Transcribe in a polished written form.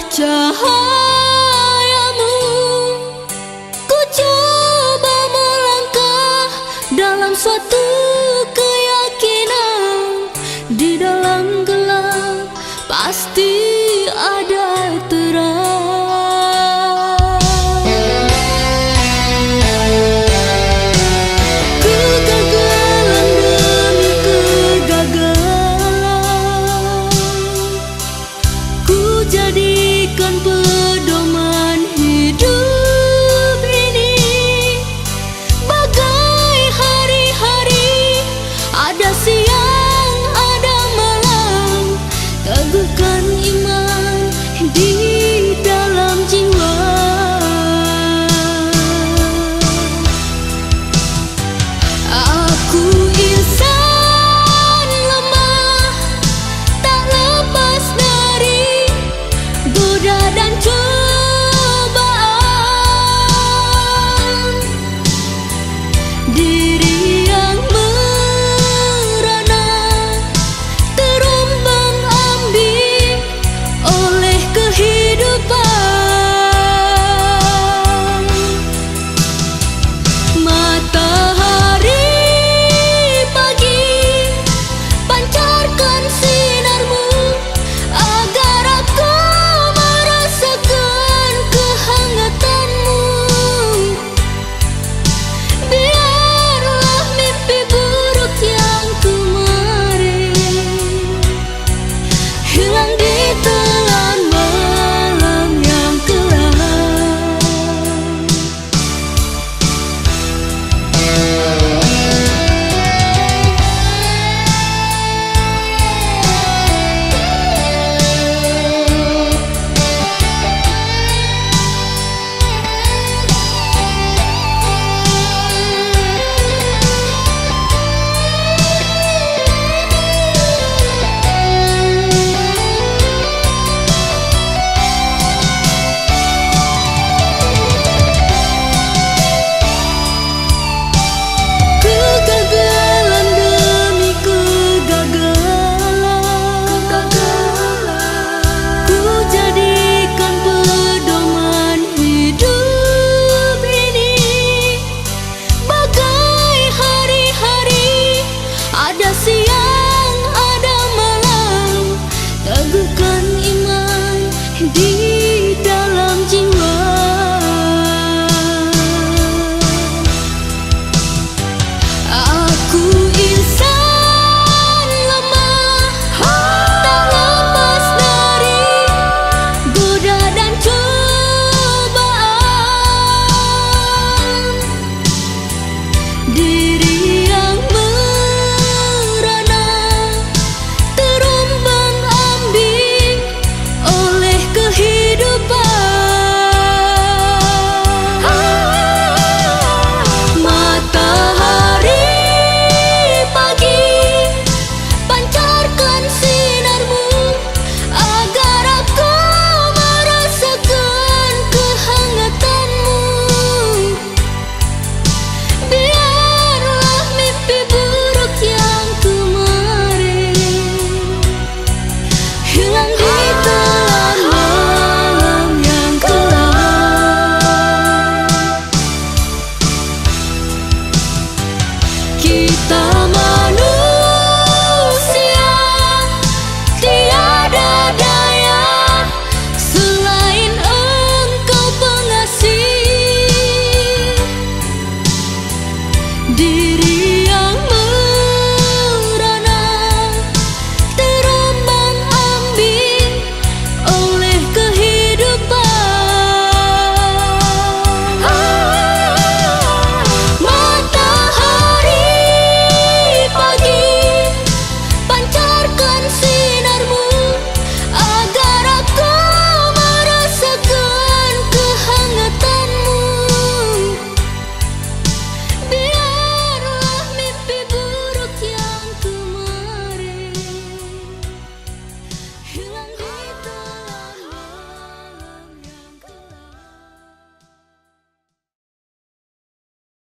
cahayamu, ku coba melangkah dalam suatu keyakinan. Di dalam gelap pasti ada terang. Kegagalan demi kegagalan, ku jadikan pedoman hidup ini. Bagai hari-hari, ada siang, ada malam. Teguhkan iman di dalam jiwa. Aku insan lemah, tak lepas dari goda dan cobaan. Diri yang merana, terombang-ambing oleh kehidupan. Matahari pagi, pancarkan sinarmu agar aku merasakan kehangatanmu. Biarlah mimpi buruk yang kemarin hilang di telan malam yang kelam. Kegagalan demi kegagalan, ku jadikan pedoman hidup ini. Bagai hari-hari, ada siang, ada malam. Teguhkan iman di